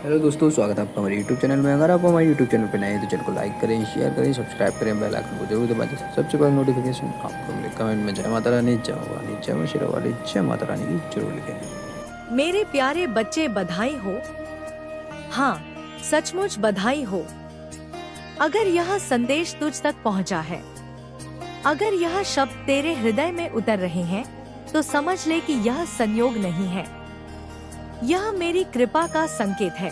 Hello दोस्तों, स्वागत है आपका हमारे यूट्यूब चैनल में। अगर आप हमारे यूट्यूब चैनल पर नए हैं तो चैनल को लाइक करें, शेयर करें, सब्सक्राइब करें, बेल आइकन को जरूर दबा दें। सबसे पहले नोटिफिकेशन आपको मिले। कमेंट में जय माता रानी, जय भवानी, जय मां शेरा वाली, जय माता रानी की जरूर लिखें। मेरे प्यारे बच्चे, बधाई हो। हाँ, सचमुच बधाई हो। अगर यह संदेश तुझ तक पहुंचा है, अगर यह शब्द तेरे हृदय में उतर रहे हैं, तो समझ ले कि यह संयोग नहीं है। यह मेरी कृपा का संकेत है।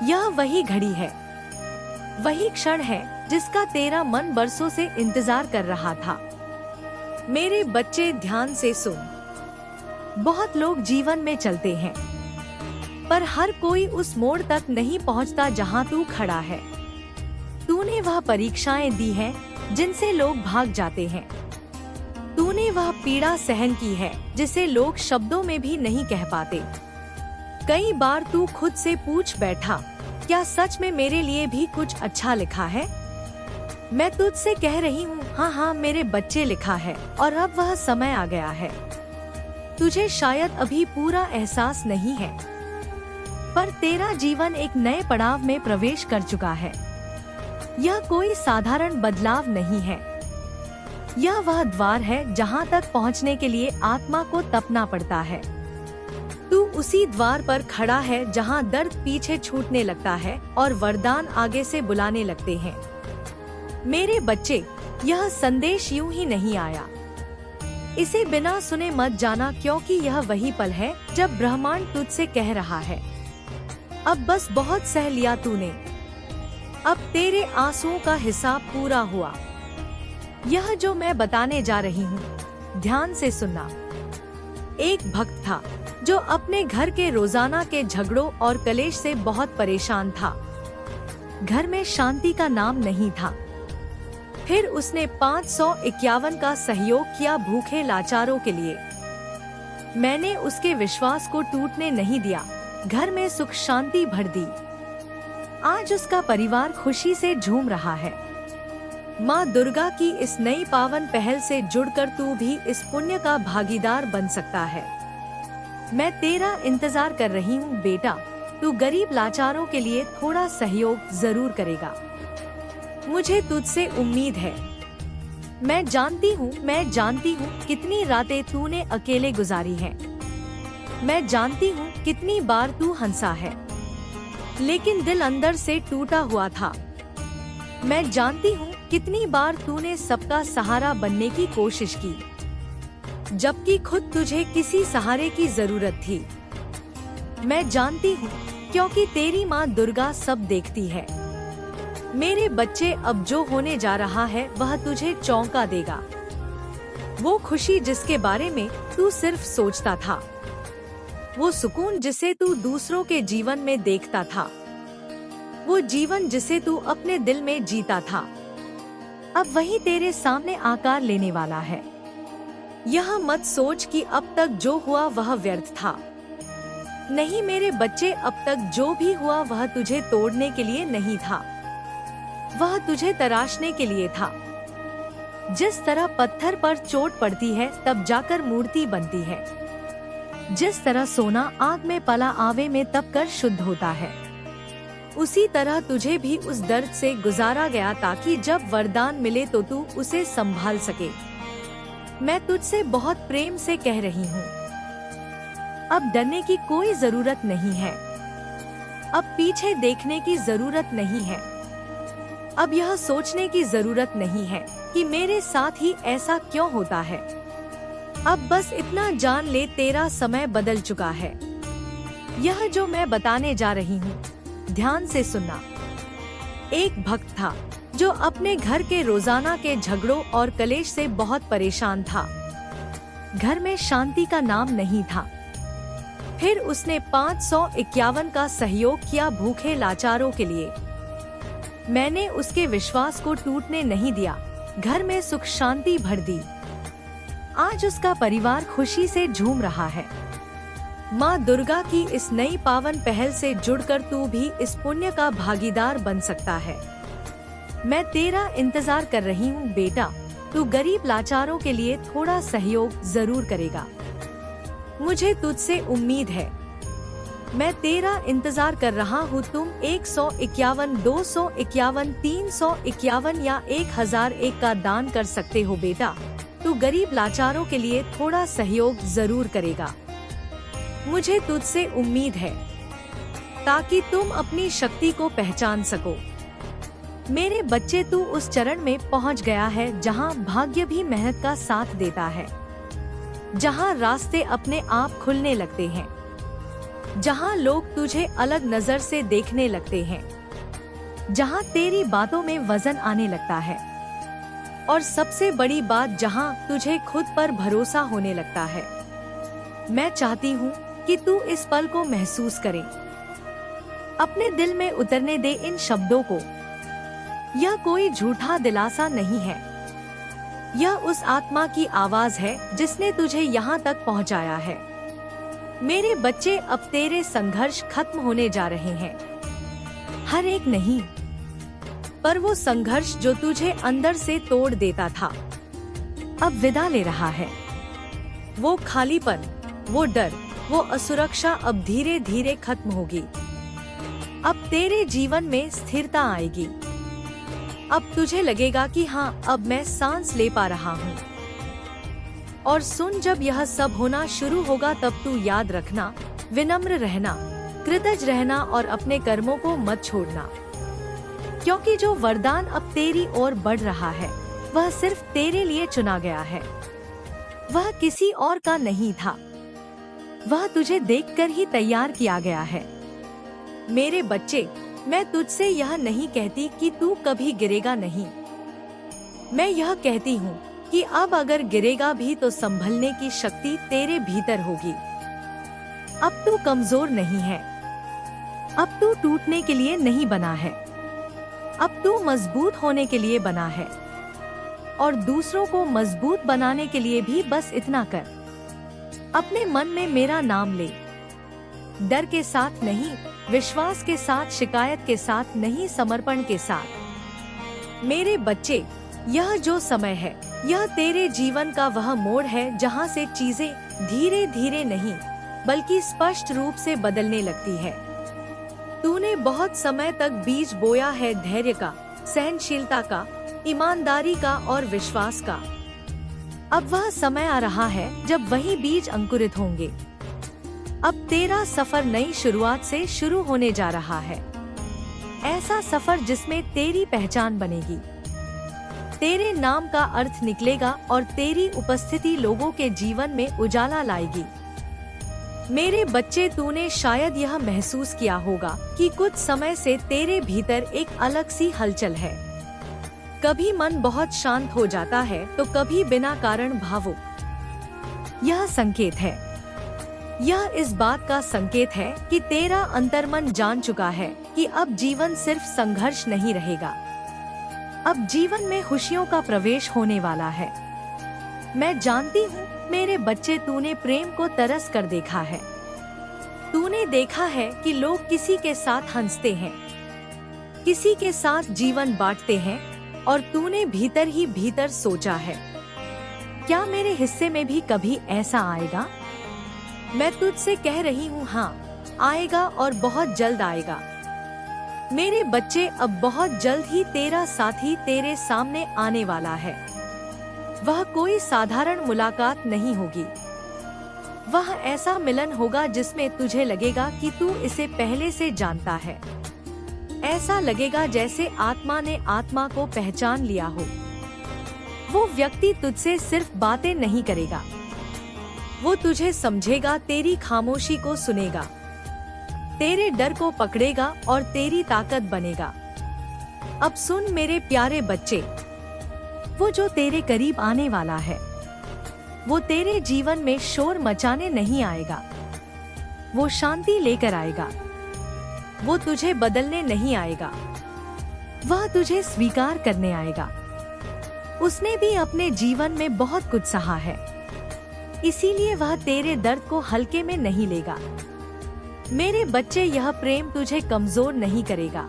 यह वही घड़ी है, वही क्षण है जिसका तेरा मन बरसों से इंतजार कर रहा था। मेरे बच्चे, ध्यान से सुन। बहुत लोग जीवन में चलते हैं, पर हर कोई उस मोड़ तक नहीं पहुंचता जहां तू खड़ा है। तूने वह परीक्षाएं दी हैं जिनसे लोग भाग जाते हैं। तूने वह पीड़ा सहन की है जिसे लोग शब्दों में भी नहीं कह पाते। कई बार तू खुद से पूछ बैठा, क्या सच में मेरे लिए भी कुछ अच्छा लिखा है? मैं तुझसे कह रही हूँ, हाँ हाँ मेरे बच्चे, लिखा है। और अब वह समय आ गया है। तुझे शायद अभी पूरा एहसास नहीं है, पर तेरा जीवन एक नए पड़ाव में प्रवेश कर चुका है। यह कोई साधारण बदलाव नहीं है। यह वह द्वार है जहाँ तक पहुँचने के लिए आत्मा को तपना पड़ता है। तू उसी द्वार पर खड़ा है जहाँ दर्द पीछे छूटने लगता है और वरदान आगे से बुलाने लगते हैं। मेरे बच्चे, यह संदेश यूं ही नहीं आया। इसे बिना सुने मत जाना, क्योंकि यह वही पल है जब ब्रह्मांड तुझसे कह रहा है, अब बस बहुत सह लिया तूने। अब तेरे आंसुओं का हिसाब पूरा हुआ। यह जो मैं बताने जा रही हूँ, ध्यान से सुनना। एक भक्त था जो अपने घर के रोजाना के झगड़ों और कलेश से बहुत परेशान था। घर में शांति का नाम नहीं था। फिर उसने 551 का सहयोग किया भूखे लाचारों के लिए। मैंने उसके विश्वास को टूटने नहीं दिया, घर में सुख शांति भर दी। आज उसका परिवार खुशी से झूम रहा है। माँ दुर्गा की इस नई पावन पहल से जुड़कर तू भी इस पुण्य का भागीदार बन सकता है। मैं तेरा इंतजार कर रही हूँ बेटा। तू गरीब लाचारों के लिए थोड़ा सहयोग जरूर करेगा। मुझे तुझसे उम्मीद है। मैं जानती हूँ कितनी रातें तूने अकेले गुजारी हैं। मैं जानती हूँ कितनी बार तू हंसा है, लेकिन दिल अंदर से टूटा हुआ था। मैं जानती हूँ कितनी बार तूने सबका सहारा बनने की कोशिश की, जबकि खुद तुझे किसी सहारे की जरूरत थी। मैं जानती हूँ, क्योंकि तेरी माँ दुर्गा सब देखती है। मेरे बच्चे, अब जो होने जा रहा है वह तुझे चौंका देगा। वो खुशी जिसके बारे में तू सिर्फ सोचता था, वो सुकून जिसे तू दूसरों के जीवन में देखता था, वो जीवन जिसे तू अपने दिल में जीता था, अब वही तेरे सामने आकार लेने वाला है। यह मत सोच कि अब तक जो हुआ वह व्यर्थ था। नहीं मेरे बच्चे, अब तक जो भी हुआ वह तुझे तोड़ने के लिए नहीं था, वह तुझे तराशने के लिए था। जिस तरह पत्थर पर चोट पड़ती है तब जाकर मूर्ति बनती है, जिस तरह सोना आग में पला आवे में तप कर शुद्ध होता है, उसी तरह तुझे भी उस दर्द से गुजारा गया ताकि जब वरदान मिले तो तू उसे संभाल सके। मैं तुझसे बहुत प्रेम से कह रही हूँ, अब डरने की कोई जरूरत नहीं है। अब पीछे देखने की जरूरत नहीं है। अब यह सोचने की जरूरत नहीं है कि मेरे साथ ही ऐसा क्यों होता है। अब बस इतना जान ले, तेरा समय बदल चुका है। यह जो मैं बताने जा रही हूँ, ध्यान से सुनना। एक भक्त था जो अपने घर के रोजाना के झगड़ों और कलेश से बहुत परेशान था। घर में शांति का नाम नहीं था। फिर उसने 551 का सहयोग किया भूखे लाचारों के लिए। मैंने उसके विश्वास को टूटने नहीं दिया, घर में सुख शांति भर दी। आज उसका परिवार खुशी से झूम रहा है। माँ दुर्गा की इस नई पावन पहल से जुड़कर तू भी इस पुण्य का भागीदार बन सकता है। मैं तेरा इंतजार कर रही हूँ बेटा। तू गरीब लाचारों के लिए थोड़ा सहयोग जरूर करेगा। मुझे तुझसे उम्मीद है। मैं तेरा इंतजार कर रहा हूँ। तुम 151, 251, 351 या 1001 का दान कर सकते हो बेटा। तू गरीब लाचारों के लिए थोड़ा सहयोग जरूर करेगा। मुझे तुझसे उम्मीद है ताकि तुम अपनी शक्ति को पहचान सको। मेरे बच्चे, तू उस चरण में पहुंच गया है जहां भाग्य भी मेहनत का साथ देता है, जहां रास्ते अपने आप खुलने लगते हैं, जहां लोग तुझे अलग नजर से देखने लगते हैं, जहां तेरी बातों में वजन आने लगता है और सबसे बड़ी बात, जहां तुझे खुद पर भरोसा होने लगता है। मैं चाहती हूँ कि तू इस पल को महसूस करे, अपने दिल में उतरने दे इन शब्दों को। यह कोई झूठा दिलासा नहीं है, यह उस आत्मा की आवाज है जिसने तुझे यहाँ तक पहुँचाया है। मेरे बच्चे, अब तेरे संघर्ष खत्म होने जा रहे हैं। हर एक नहीं, पर वो संघर्ष जो तुझे अंदर से तोड़ देता था, अब विदा ले रहा है। वो खालीपन, वो डर, वो असुरक्षा अब धीरे धीरे खत्म होगी। अब तेरे जीवन में स्थिरता आएगी। अब तुझे लगेगा कि हाँ, अब मैं सांस ले पा रहा हूँ। और सुन, जब यह सब होना शुरू होगा तब तू याद रखना, विनम्र रहना, कृतज्ञ रहना और अपने कर्मों को मत छोड़ना, क्योंकि जो वरदान अब तेरी ओर बढ़ रहा है वह सिर्फ तेरे लिए चुना गया है। वह किसी और का नहीं था, वह तुझे देखकर ही तैयार किया गया है। मेरे बच्चे, मैं तुझसे यह नहीं कहती कि तू कभी गिरेगा नहीं। मैं यह कहती हूँ कि अब अगर गिरेगा भी तो संभलने की शक्ति तेरे भीतर होगी। अब तू कमजोर नहीं है, अब तू टूटने के लिए नहीं बना है, अब तू मजबूत होने के लिए बना है। और दूसरों को मजबूत बनाने के लिए भी बस इतना कर, अपने मन में मेरा नाम ले, डर के साथ नहीं, विश्वास के साथ, शिकायत के साथ नहीं, समर्पण के साथ। मेरे बच्चे, यह जो समय है, यह तेरे जीवन का वह मोड़ है जहां से चीजें धीरे धीरे नहीं बल्कि स्पष्ट रूप से बदलने लगती है। तूने बहुत समय तक बीज बोया है धैर्य का, सहनशीलता का, ईमानदारी का और विश्वास का। अब वह समय आ रहा है जब वही बीज अंकुरित होंगे। अब तेरा सफर नई शुरुआत से शुरू होने जा रहा है, ऐसा सफर जिसमें तेरी पहचान बनेगी, तेरे नाम का अर्थ निकलेगा और तेरी उपस्थिति लोगों के जीवन में उजाला लाएगी। मेरे बच्चे, तूने शायद यह महसूस किया होगा कि कुछ समय से तेरे भीतर एक अलग सी हलचल है। कभी मन बहुत शांत हो जाता है तो कभी बिना कारण भावुक। यह संकेत है, यह इस बात का संकेत है कि तेरा अंतर्मन जान चुका है कि अब जीवन सिर्फ संघर्ष नहीं रहेगा, अब जीवन में खुशियों का प्रवेश होने वाला है। मैं जानती हूँ मेरे बच्चे, तूने प्रेम को तरस कर देखा है। तूने देखा है कि लोग किसी के साथ हंसते हैं, किसी के साथ जीवन बांटते हैं, और तूने भीतर ही भीतर सोचा है, क्या मेरे हिस्से में भी कभी ऐसा आएगा? मैं तुझसे कह रही हूँ, हाँ आएगा, और बहुत जल्द आएगा। मेरे बच्चे, अब बहुत जल्द ही तेरा साथी तेरे सामने आने वाला है। वह कोई साधारण मुलाकात नहीं होगी, वह ऐसा मिलन होगा जिसमें तुझे लगेगा कि तू इसे पहले से जानता है। ऐसा लगेगा जैसे आत्मा ने आत्मा को पहचान लिया हो। वो व्यक्ति तुझसे सिर्फ बातें नहीं करेगा, वो तुझे समझेगा, तेरी खामोशी को सुनेगा, तेरे डर को पकड़ेगा और तेरी ताकत बनेगा। अब सुन मेरे प्यारे बच्चे, वो जो तेरे करीब आने वाला है, वो तेरे जीवन में शोर मचाने नहीं आएगा, वो शांति लेकर आएगा। वो तुझे बदलने नहीं आएगा, वह तुझे स्वीकार करने आएगा। उसने भी अपने जीवन में बहुत कुछ सहा है, इसीलिए वह तेरे दर्द को हल्के में नहीं लेगा। मेरे बच्चे, यह प्रेम तुझे कमजोर नहीं करेगा,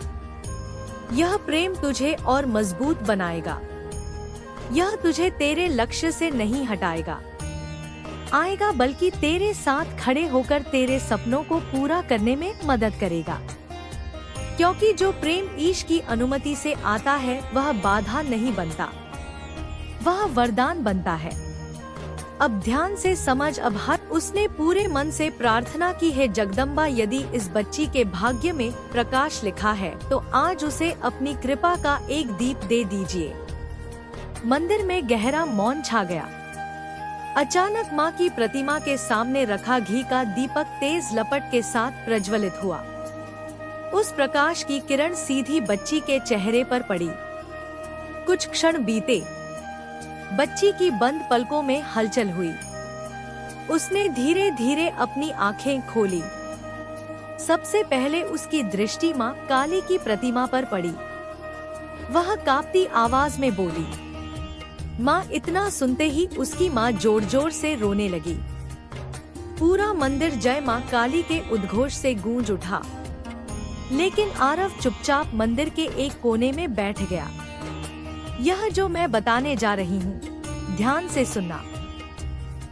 यह प्रेम तुझे और मजबूत बनाएगा। यह तुझे तेरे लक्ष्य से नहीं हटाएगा, आएगा बल्कि तेरे साथ खड़े होकर तेरे सपनों को पूरा करने में मदद करेगा। क्योंकि जो प्रेम ईश की अनुमति से आता है वह बाधा नहीं बनता, वह वरदान बनता है। अब ध्यान से समझ। अब हर उसने पूरे मन से प्रार्थना की है, जगदम्बा यदि इस बच्ची के भाग्य में प्रकाश लिखा है तो आज उसे अपनी कृपा का एक दीप दे दीजिए। मंदिर में गहरा मौन छा गया। अचानक माँ की प्रतिमा के सामने रखा घी का दीपक तेज लपट के साथ प्रज्वलित हुआ। उस प्रकाश की किरण सीधी बच्ची के चेहरे पर पड़ी। कुछ क्षण बीते। बच्ची की बंद पलकों में हलचल हुई। उसने धीरे धीरे अपनी आंखें खोली। सबसे पहले उसकी दृष्टि माँ काली की प्रतिमा पर पड़ी। वह कांपती आवाज में बोली, माँ। इतना सुनते ही उसकी माँ जोर जोर से रोने लगी। पूरा मंदिर जय माँ काली के उद्घोष से गूंज उठा। लेकिन आरव चुपचाप मंदिर के एक कोने में बैठ गया। यह जो मैं बताने जा रही हूँ, ध्यान से सुनना।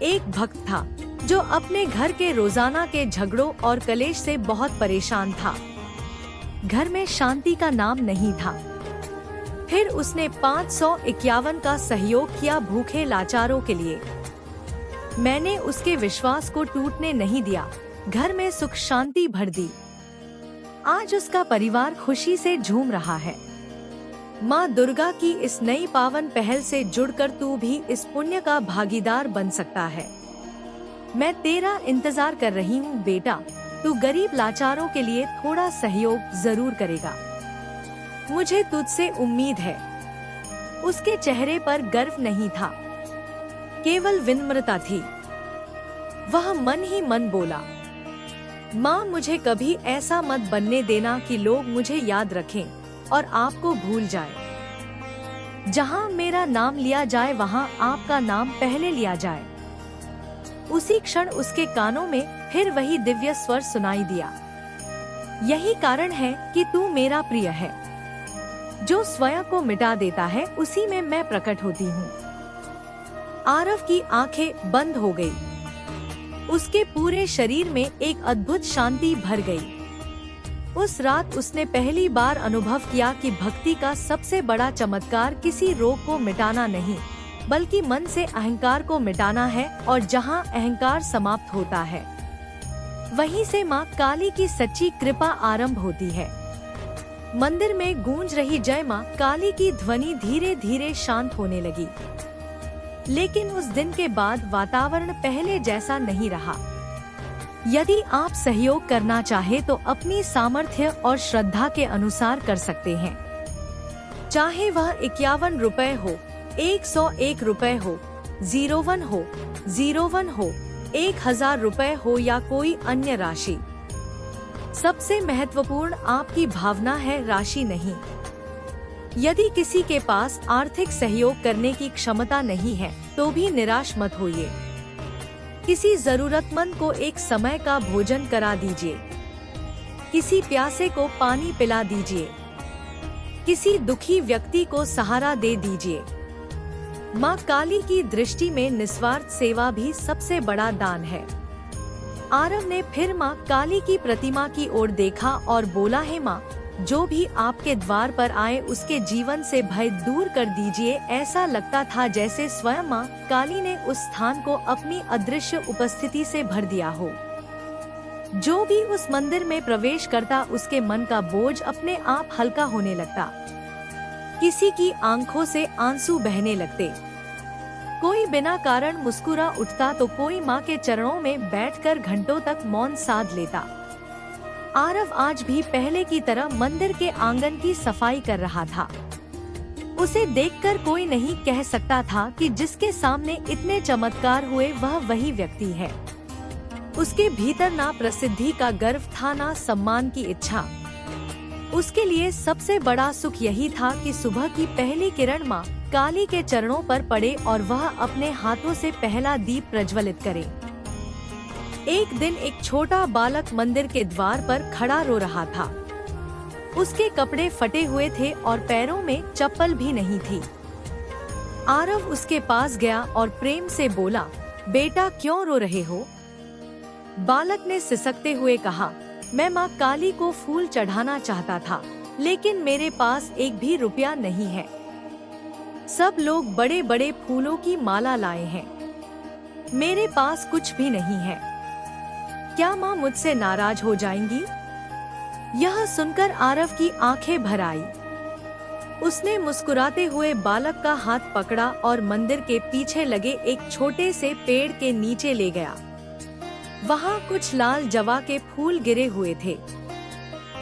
एक भक्त था जो अपने घर के रोजाना के झगड़ों और कलेश से बहुत परेशान था। घर में शांति का नाम नहीं था। फिर उसने 551 का सहयोग किया भूखे लाचारों के लिए। मैंने उसके विश्वास को टूटने नहीं दिया, घर में सुख शांति भर दी। आज उसका परिवार खुशी से झूम रहा है। माँ दुर्गा की इस नई पावन पहल से जुड़कर तू भी इस पुण्य का भागीदार बन सकता है। मैं तेरा इंतजार कर रही हूँ बेटा। तू गरीब लाचारों के लिए थोड़ा सहयोग जरूर करेगा। मुझे तुझसे उम्मीद है। उसके चेहरे पर गर्व नहीं था, केवल विनम्रता थी। वह मन ही मन बोला, माँ मुझे कभी ऐसा मत बनने देना कि लोग मुझे याद रखें और आपको भूल जाए। जहाँ मेरा नाम लिया जाए वहाँ आपका नाम पहले लिया जाए। उसी क्षण उसके कानों में फिर वही दिव्य स्वर सुनाई दिया, यही कारण है कि तू मेरा प्रिय है। जो स्वयं को मिटा देता है उसी में मैं प्रकट होती हूँ। आरव की आंखें बंद हो गई। उसके पूरे शरीर में एक अद्भुत शांति भर गई। उस रात उसने पहली बार अनुभव किया कि भक्ति का सबसे बड़ा चमत्कार किसी रोग को मिटाना नहीं, बल्कि मन से अहंकार को मिटाना है। और जहाँ अहंकार समाप्त होता है, वहीं से माँ काली की सच्ची कृपा आरंभ होती है। मंदिर में गूंज रही जय माँ काली की ध्वनि धीरे धीरे शांत होने लगी। लेकिन उस दिन के बाद वातावरण पहले जैसा नहीं रहा। यदि आप सहयोग करना चाहे तो अपनी सामर्थ्य और श्रद्धा के अनुसार कर सकते हैं। चाहे वह 51 रुपए हो, 101 रुपए हो, 01 हो, 01 हो, 1000 रुपए हो या कोई अन्य राशि। सबसे महत्वपूर्ण आपकी भावना है, राशि नहीं। यदि किसी के पास आर्थिक सहयोग करने की क्षमता नहीं है तो भी निराश मत होइए। किसी जरूरतमंद को एक समय का भोजन करा दीजिए। किसी प्यासे को पानी पिला दीजिए। किसी दुखी व्यक्ति को सहारा दे दीजिए। माँ काली की दृष्टि में निस्वार्थ सेवा भी सबसे बड़ा दान है। आरव ने फिर माँ काली की प्रतिमा की ओर देखा और बोला, है माँ, जो भी आपके द्वार पर आए उसके जीवन से भय दूर कर दीजिए। ऐसा लगता था जैसे स्वयं माँ काली ने उस स्थान को अपनी अदृश्य उपस्थिति से भर दिया हो। जो भी उस मंदिर में प्रवेश करता उसके मन का बोझ अपने आप हल्का होने लगता। किसी की आंखों से आंसू बहने लगते। कोई बिना कारण मुस्कुरा उठता तो कोई माँ के चरणों में बैठकर घंटों तक मौन साध लेता। आरव आज भी पहले की तरह मंदिर के आंगन की सफाई कर रहा था। उसे देखकर कोई नहीं कह सकता था कि जिसके सामने इतने चमत्कार हुए वह वही व्यक्ति है। उसके भीतर ना प्रसिद्धि का गर्व था, ना सम्मान की इच्छा। उसके लिए सबसे बड़ा सुख यही था कि सुबह की पहली किरण माँ काली के चरणों पर पड़े और वह अपने हाथों से पहला दीप प्रज्वलित करे। एक दिन एक छोटा बालक मंदिर के द्वार पर खड़ा रो रहा था। उसके कपड़े फटे हुए थे और पैरों में चप्पल भी नहीं थी। आरव उसके पास गया और प्रेम से बोला, बेटा क्यों रो रहे हो? बालक ने सिसकते हुए कहा, मैं माँ काली को फूल चढ़ाना चाहता था, लेकिन मेरे पास एक भी रुपया नहीं है। सब लोग बड़े बड़े फूलों की माला लाए हैं, मेरे पास कुछ भी नहीं है। क्या माँ मुझसे नाराज हो जाएंगी? यह सुनकर आरव की आंखें भर आई। उसने मुस्कुराते हुए बालक का हाथ पकड़ा और मंदिर के पीछे लगे एक छोटे से पेड़ के नीचे ले गया। वहाँ कुछ लाल जवा के फूल गिरे हुए थे।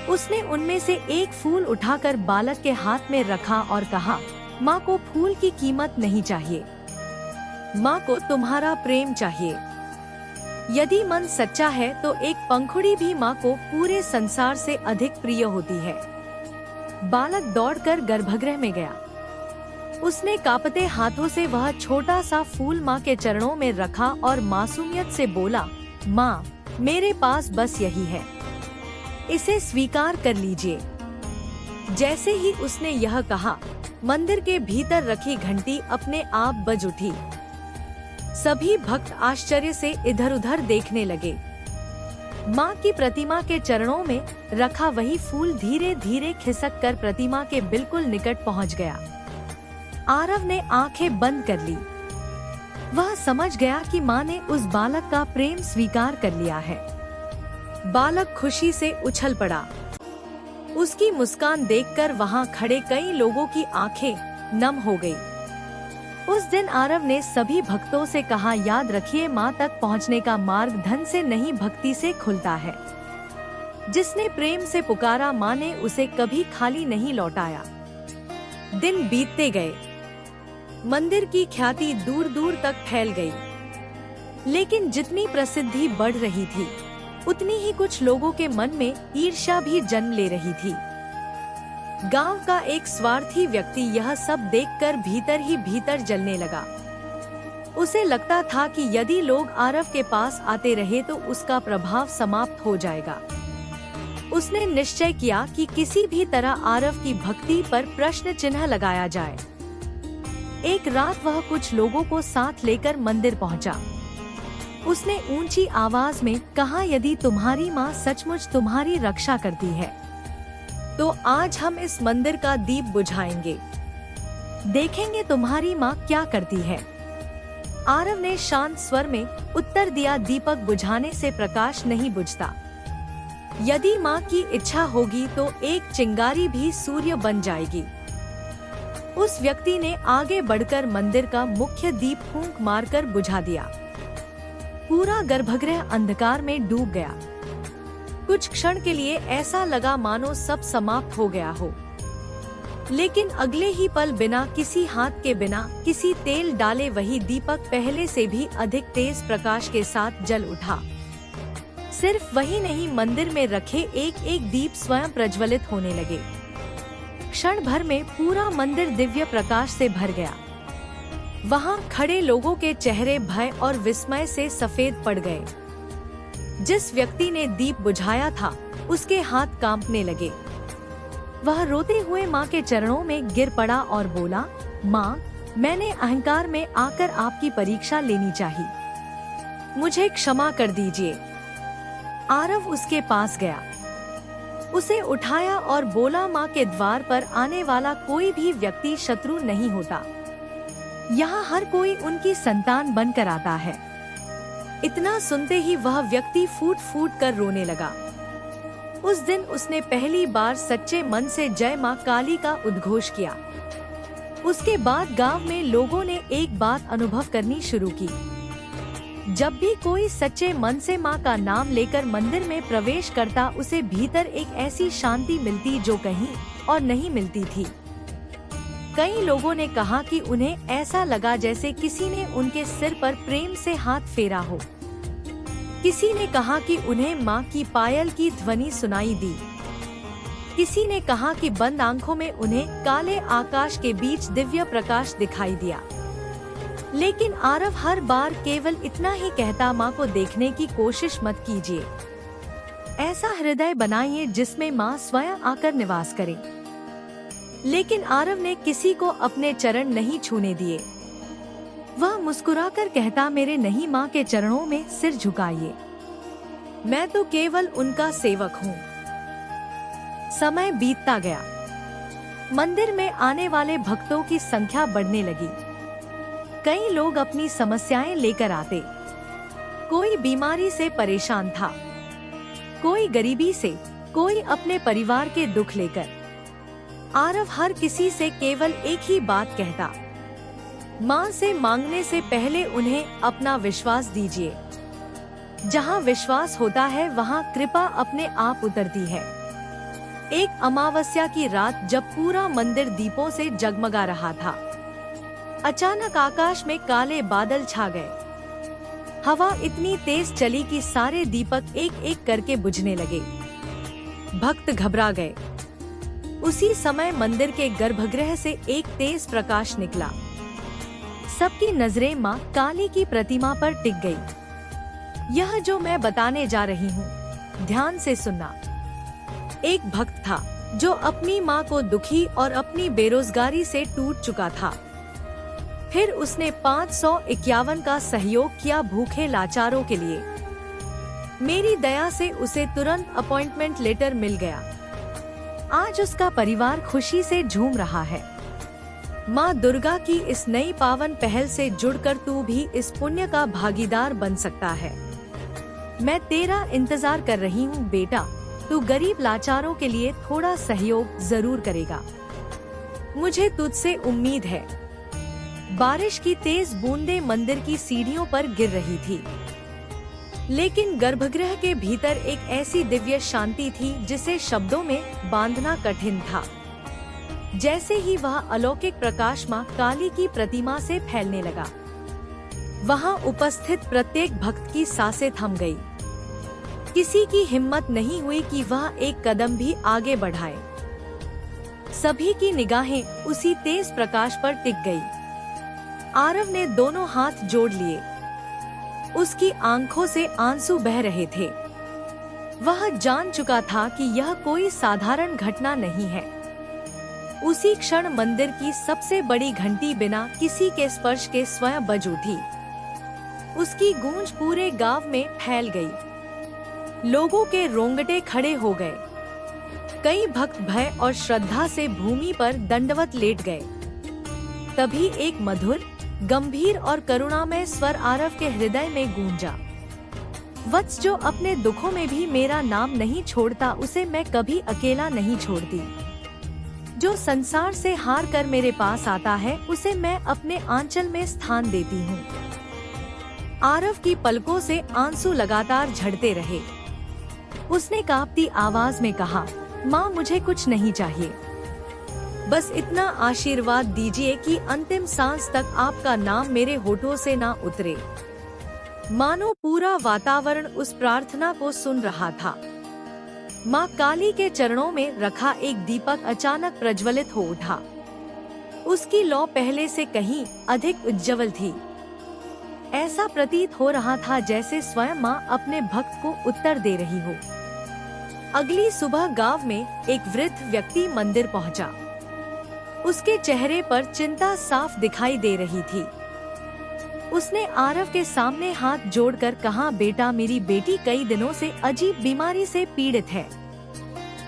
उसने उनमें से एक फूल उठाकर बालक के हाथ में रखा और कहा, माँ को फूल की कीमत नहीं चाहिए, माँ को तुम्हारा प्रेम चाहिए। यदि मन सच्चा है तो एक पंखुड़ी भी माँ को पूरे संसार से अधिक प्रिय होती है। बालक दौड़कर गर्भगृह में गया। उसने कांपते हाथों से वह छोटा सा फूल माँ के चरणों में रखा और मासूमियत से बोला, माँ, मेरे पास बस यही है, इसे स्वीकार कर लीजिए। जैसे ही उसने यह कहा, मंदिर के भीतर रखी घंटी अपने आप बज उठी। सभी भक्त आश्चर्य से इधर उधर देखने लगे। माँ की प्रतिमा के चरणों में रखा वही फूल धीरे धीरे खिसक कर प्रतिमा के बिल्कुल निकट पहुँच गया। आरव ने आंखें बंद कर ली। वह समझ गया कि माँ ने उस बालक का प्रेम स्वीकार कर लिया है। बालक खुशी से उछल पड़ा। उसकी मुस्कान देखकर वहाँ खड़े कई लोगों की आंखें नम हो गई। उस दिन आरव ने सभी भक्तों से कहा, याद रखिए, माँ तक पहुँचने का मार्ग धन से नहीं भक्ति से खुलता है। जिसने प्रेम से पुकारा, माँ ने उसे कभी खाली नहीं लौटाया। दिन बीतते गए। मंदिर की ख्याति दूर दूर तक फैल गई। लेकिन जितनी प्रसिद्धि बढ़ रही थी, उतनी ही कुछ लोगों के मन में ईर्ष्या भी जन्म ले रही थी। गांव का एक स्वार्थी व्यक्ति यह सब देखकर भीतर ही भीतर जलने लगा। उसे लगता था कि यदि लोग आरव के पास आते रहे तो उसका प्रभाव समाप्त हो जाएगा। उसने निश्चय किया कि किसी भी तरह आरव की भक्ति पर प्रश्न चिन्ह लगाया जाए। एक रात वह कुछ लोगों को साथ लेकर मंदिर पहुंचा। उसने ऊंची आवाज में कहा, यदि तुम्हारी माँ सचमुच तुम्हारी रक्षा करती है तो आज हम इस मंदिर का दीप बुझाएंगे, देखेंगे तुम्हारी माँ क्या करती है। आरव ने शांत स्वर में उत्तर दिया, दीपक बुझाने से प्रकाश नहीं बुझता। यदि माँ की इच्छा होगी तो एक चिंगारी भी सूर्य बन जाएगी। उस व्यक्ति ने आगे बढ़कर मंदिर का मुख्य दीप फूंक मारकर बुझा दिया। पूरा गर्भगृह अंधकार में डूब गया। कुछ क्षण के लिए ऐसा लगा मानो सब समाप्त हो गया हो, लेकिन अगले ही पल बिना किसी हाथ के, बिना किसी तेल डाले वही दीपक पहले से भी अधिक तेज प्रकाश के साथ जल उठा। सिर्फ वही नहीं, मंदिर में रखे एक एक दीप स्वयं प्रज्वलित होने लगे। क्षण भर में पूरा मंदिर दिव्य प्रकाश से भर गया। वहाँ खड़े लोगों के चेहरे भय और विस्मय से सफेद पड़ गए। जिस व्यक्ति ने दीप बुझाया था, उसके हाथ कांपने लगे। वह रोते हुए माँ के चरणों में गिर पड़ा और बोला, माँ, मैंने अहंकार में आकर आपकी परीक्षा लेनी चाहिए, मुझे क्षमा कर दीजिए। आरव उसके पास गया, उसे उठाया और बोला, माँ के द्वार पर आने वाला कोई भी व्यक्ति शत्रु नहीं होता। यहाँ हर कोई उनकी संतान बनकर आता है। इतना सुनते ही वह व्यक्ति फूट फूट कर रोने लगा। उस दिन उसने पहली बार सच्चे मन से जय माँ काली का उद्घोष किया। उसके बाद गांव में लोगों ने एक बात अनुभव करनी शुरू की। जब भी कोई सच्चे मन से माँ का नाम लेकर मंदिर में प्रवेश करता, उसे भीतर एक ऐसी शांति मिलती जो कहीं और नहीं मिलती थी। कई लोगों ने कहा कि उन्हें ऐसा लगा जैसे किसी ने उनके सिर पर प्रेम से हाथ फेरा हो। किसी ने कहा कि उन्हें माँ की पायल की ध्वनि सुनाई दी। किसी ने कहा कि बंद आंखों में उन्हें काले आकाश के बीच दिव्य प्रकाश दिखाई दिया। लेकिन आरव हर बार केवल इतना ही कहता, माँ को देखने की कोशिश मत कीजिए। ऐसा हृदय बनाइए जिसमें माँ स्वयं आकर निवास करे। लेकिन आरव ने किसी को अपने चरण नहीं छूने दिए। वह मुस्कुराकर कहता, मेरे नहीं माँ के चरणों में सिर झुकाइए, मैं तो केवल उनका सेवक हूँ। समय बीतता गया। मंदिर में आने वाले भक्तों की संख्या बढ़ने लगी। कई लोग अपनी समस्याएं लेकर आते। कोई बीमारी से परेशान था, कोई गरीबी से, कोई अपने परिवार के दुख लेकर। आरव हर किसी से केवल एक ही बात कहता, माँ से मांगने से पहले उन्हें अपना विश्वास दीजिए। जहाँ विश्वास होता है वहाँ कृपा अपने आप उतरती है। एक अमावस्या की रात जब पूरा मंदिर दीपों से जगमगा रहा था, अचानक आकाश में काले बादल छा गए। हवा इतनी तेज चली कि सारे दीपक एक एक करके बुझने लगे। भक्त घबरा गए। उसी समय मंदिर के गर्भगृह से एक तेज प्रकाश निकला। सबकी नजरें माँ काली की प्रतिमा पर टिक गई। यह जो मैं बताने जा रही हूँ, ध्यान से सुनना। एक भक्त था जो अपनी माँ को दुखी और अपनी बेरोजगारी से टूट चुका था। फिर उसने 551 का सहयोग किया भूखे लाचारों के लिए। मेरी दया से उसे तुरंत अपॉइंटमेंट लेटर मिल गया। आज उसका परिवार खुशी से झूम रहा है। माँ दुर्गा की इस नई पावन पहल से जुड़कर तू भी इस पुण्य का भागीदार बन सकता है। मैं तेरा इंतजार कर रही हूँ बेटा, तू गरीब लाचारों के लिए थोड़ा सहयोग जरूर करेगा। मुझे तुझसे उम्मीद है। बारिश की तेज बूंदें मंदिर की सीढ़ियों पर गिर रही थी, लेकिन गर्भगृह के भीतर एक ऐसी दिव्य शांति थी जिसे शब्दों में बांधना कठिन था। जैसे ही वह अलौकिक प्रकाश मां काली की प्रतिमा से फैलने लगा, वहां उपस्थित प्रत्येक भक्त की सांसें थम गई। किसी की हिम्मत नहीं हुई कि वह एक कदम भी आगे बढ़ाए। सभी की निगाहें उसी तेज प्रकाश पर टिक गई। आरव ने दोनों हाथ जोड़ लिए। उसकी आंखों से आंसू बह रहे थे। वह जान चुका था कि यह कोई साधारण घटना नहीं है। उसी क्षण मंदिर की सबसे बड़ी घंटी बिना किसी के स्पर्श के स्वयं बज उठी। उसकी गूंज पूरे गांव में फैल गई। लोगों के रोंगटे खड़े हो गए। कई भक्त भय और श्रद्धा से भूमि पर दंडवत लेट गए। तभी एक मधुर, गंभीर और करुणामय स्वर आरव के हृदय में गूंजा। वत्स, जो अपने दुखों में भी मेरा नाम नहीं छोड़ता, उसे मैं कभी अकेला नहीं छोड़ती। जो संसार से हार कर मेरे पास आता है, उसे मैं अपने आंचल में स्थान देती हूँ। आरव की पलकों से आंसू लगातार झड़ते रहे। उसने कांपती आवाज में कहा, माँ मुझे कुछ नहीं चाहिए, बस इतना आशीर्वाद दीजिए कि अंतिम सांस तक आपका नाम मेरे होठों से ना उतरे। मानो पूरा वातावरण उस प्रार्थना को सुन रहा था। माँ काली के चरणों में रखा एक दीपक अचानक प्रज्वलित हो उठा। उसकी लौ पहले से कहीं अधिक उज्जवल थी। ऐसा प्रतीत हो रहा था जैसे स्वयं माँ अपने भक्त को उत्तर दे रही हो। अगली सुबह गांव में एक वृद्ध व्यक्ति मंदिर पहुंचा। उसके चेहरे पर चिंता साफ दिखाई दे रही थी। उसने आरव के सामने हाथ जोड़कर कहा, बेटा, मेरी बेटी कई दिनों से अजीब बीमारी से पीड़ित है।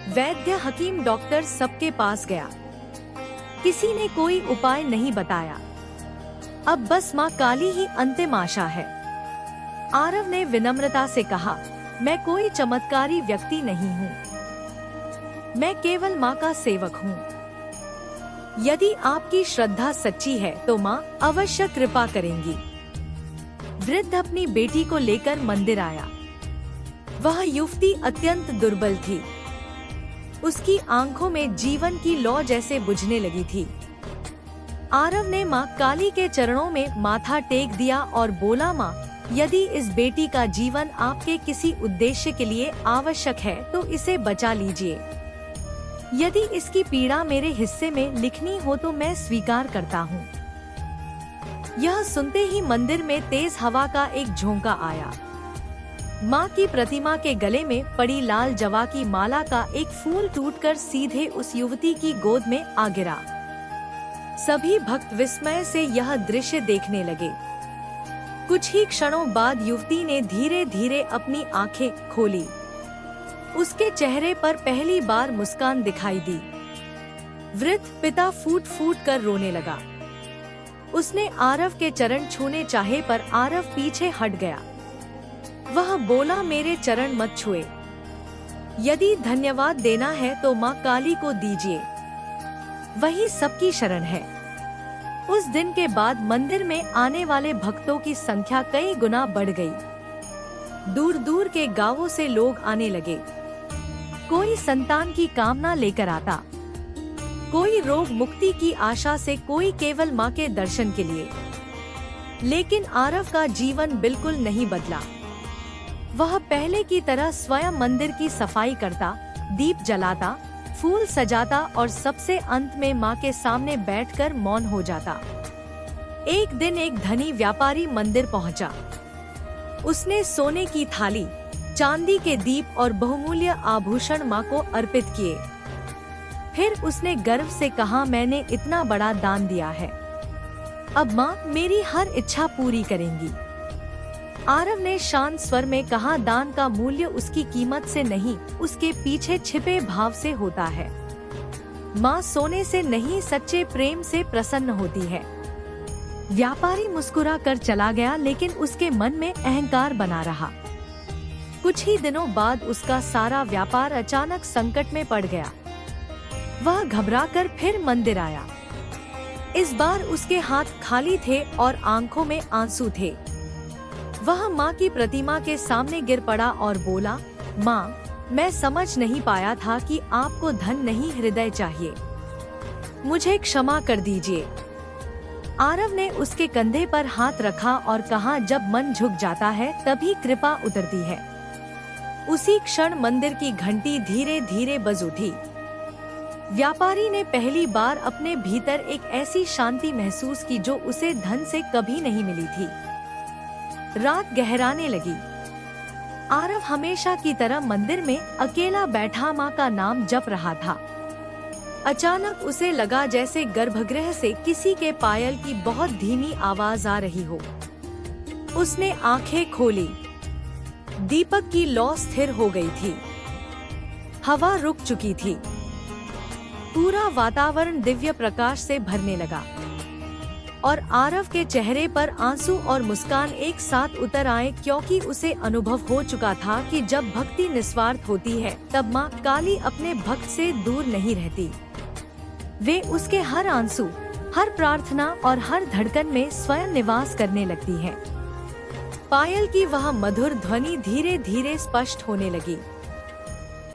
वैद्य, हकीम, डॉक्टर सबके पास गया, किसी ने कोई उपाय नहीं बताया। अब बस माँ काली ही अंतिम आशा है। आरव ने विनम्रता से कहा, मैं कोई चमत्कारी व्यक्ति नहीं हूँ, मैं केवल माँ का सेवक हूँ। यदि आपकी श्रद्धा सच्ची है तो माँ अवश्य कृपा करेंगी। वृद्ध अपनी बेटी को लेकर मंदिर आया। वह युवती अत्यंत दुर्बल थी। उसकी आंखों में जीवन की लौ जैसे बुझने लगी थी। आरव ने माँ काली के चरणों में माथा टेक दिया और बोला, माँ, यदि इस बेटी का जीवन आपके किसी उद्देश्य के लिए आवश्यक है तो इसे बचा लीजिए। यदि इसकी पीड़ा मेरे हिस्से में लिखनी हो तो मैं स्वीकार करता हूँ। यह सुनते ही मंदिर में तेज हवा का एक झोंका आया। माँ की प्रतिमा के गले में पड़ी लाल जवा की माला का एक फूल टूटकर सीधे उस युवती की गोद में आ गिरा। सभी भक्त विस्मय से यह दृश्य देखने लगे। कुछ ही क्षणों बाद युवती ने धीरे धीरे अपनी आंखें खोली। उसके चेहरे पर पहली बार मुस्कान दिखाई दी। वृद्ध पिता फूट फूट कर रोने लगा। उसने आरव के चरण छूने चाहे पर आरव पीछे हट गया। वह बोला, मेरे चरण मत छुए। यदि धन्यवाद देना है तो माँ काली को दीजिए, वही सबकी शरण है। उस दिन के बाद मंदिर में आने वाले भक्तों की संख्या कई गुना बढ़ गई। दूर दूर के गांवों से लोग आने लगे। कोई संतान की कामना लेकर आता, कोई रोग मुक्ति की आशा से, कोई केवल माँ के दर्शन के लिए। लेकिन आरव का जीवन बिल्कुल नहीं बदला। वह पहले की तरह स्वयं मंदिर की सफाई करता, दीप जलाता, फूल सजाता और सबसे अंत में माँ के सामने बैठकर मौन हो जाता। एक दिन एक धनी व्यापारी मंदिर पहुँचा। उसने सोने की थाली, चांदी के दीप और बहुमूल्य आभूषण माँ को अर्पित किए। फिर उसने गर्व से कहा, मैंने इतना बड़ा दान दिया है, अब माँ मेरी हर इच्छा पूरी करेंगी। आरव ने शांत स्वर में कहा, दान का मूल्य उसकी कीमत से नहीं, उसके पीछे छिपे भाव से होता है। माँ सोने से नहीं, सच्चे प्रेम से प्रसन्न होती है। व्यापारी मुस्कुरा कर चला गया, लेकिन उसके मन में अहंकार बना रहा। कुछ ही दिनों बाद उसका सारा व्यापार अचानक संकट में पड़ गया। वह घबराकर फिर मंदिर आया। इस बार उसके हाथ खाली थे और आंखों में आंसू थे। वह माँ की प्रतिमा के सामने गिर पड़ा और बोला, माँ, मैं समझ नहीं पाया था कि आपको धन नहीं हृदय चाहिए, मुझे क्षमा कर दीजिए। आरव ने उसके कंधे पर हाथ रखा और कहा, जब मन झुक जाता है तभी कृपा उतरती है। उसी क्षण मंदिर की घंटी धीरे धीरे बज उठी। व्यापारी ने पहली बार अपने भीतर एक ऐसी शांति महसूस की जो उसे धन से कभी नहीं मिली थी। रात गहराने लगी। आरव हमेशा की तरह मंदिर में अकेला बैठा माँ का नाम जप रहा था। अचानक उसे लगा जैसे गर्भगृह से किसी के पायल की बहुत धीमी आवाज आ रही हो। उसने आंखें खोली। दीपक की लौ स्थिर हो गई थी। हवा रुक चुकी थी। पूरा वातावरण दिव्य प्रकाश से भरने लगा और आरव के चेहरे पर आंसू और मुस्कान एक साथ उतर आए, क्योंकि उसे अनुभव हो चुका था कि जब भक्ति निस्वार्थ होती है तब माँ काली अपने भक्त से दूर नहीं रहती। वे उसके हर आंसू, हर प्रार्थना और हर धड़कन में स्वयं निवास करने लगती है। पायल की वह मधुर ध्वनि धीरे धीरे स्पष्ट होने लगी।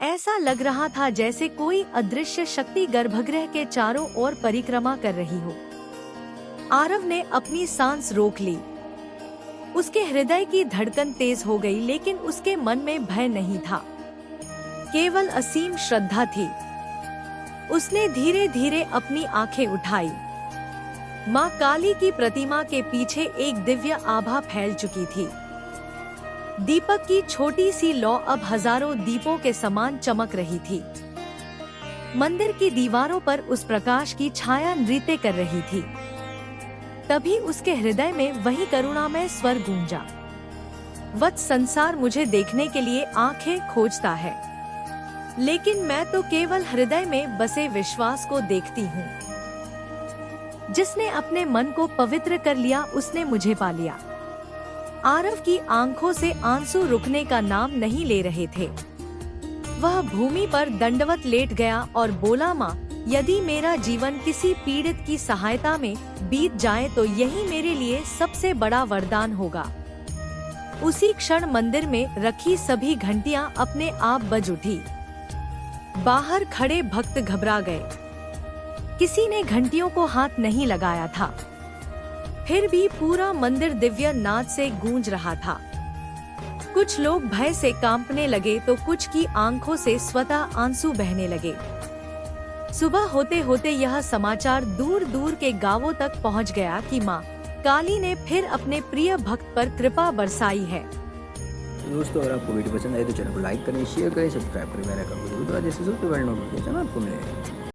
ऐसा लग रहा था जैसे कोई अदृश्य शक्ति गर्भगृह के चारों ओर परिक्रमा कर रही हो। आरव ने अपनी सांस रोक ली। उसके हृदय की धड़कन तेज हो गई, लेकिन उसके मन में भय नहीं था, केवल असीम श्रद्धा थी। उसने धीरे धीरे अपनी आंखें उठाई। माँ काली की प्रतिमा के पीछे एक दिव्य आभा फैल चुकी थी। दीपक की छोटी सी लौ अब हजारों दीपों के समान चमक रही थी। मंदिर की दीवारों पर उस प्रकाश की छाया नृत्य कर रही थी। तभी उसके हृदय में वही करुणामय स्वर गूंजा, वत्स, संसार मुझे देखने के लिए आंखें खोजता है, लेकिन मैं तो केवल हृदय में बसे विश्वास को देखती हूँ। जिसने अपने मन को पवित्र कर लिया उसने मुझे पा लिया। आरव की आंखों से आंसू रुकने का नाम नहीं ले रहे थे। वह भूमि पर दंडवत लेट गया और बोला, माँ, यदि मेरा जीवन किसी पीड़ित की सहायता में बीत जाए तो यही मेरे लिए सबसे बड़ा वरदान होगा। उसी क्षण मंदिर में रखी सभी घंटियां अपने आप बज उठी। बाहर खड़े भक्त घबरा गए। किसी ने घंटियों को हाथ नहीं लगाया था, फिर भी पूरा मंदिर दिव्य नाद से गूंज रहा था। कुछ लोग भय से कांपने लगे तो कुछ की आंखों से स्वतः आंसू बहने लगे। सुबह होते होते यह समाचार दूर दूर के गांवों तक पहुंच गया कि माँ काली ने फिर अपने प्रिय भक्त पर कृपा बरसाई है। दोस्तों, अगर आपको वीडियो पसंद आए तो चैनल को लाइक करें, शेयर करें, सब्सक्राइब करें, मेरा काम जरूर, जैसे सबसे बड़ा नोटिफिकेशन आपको मिले।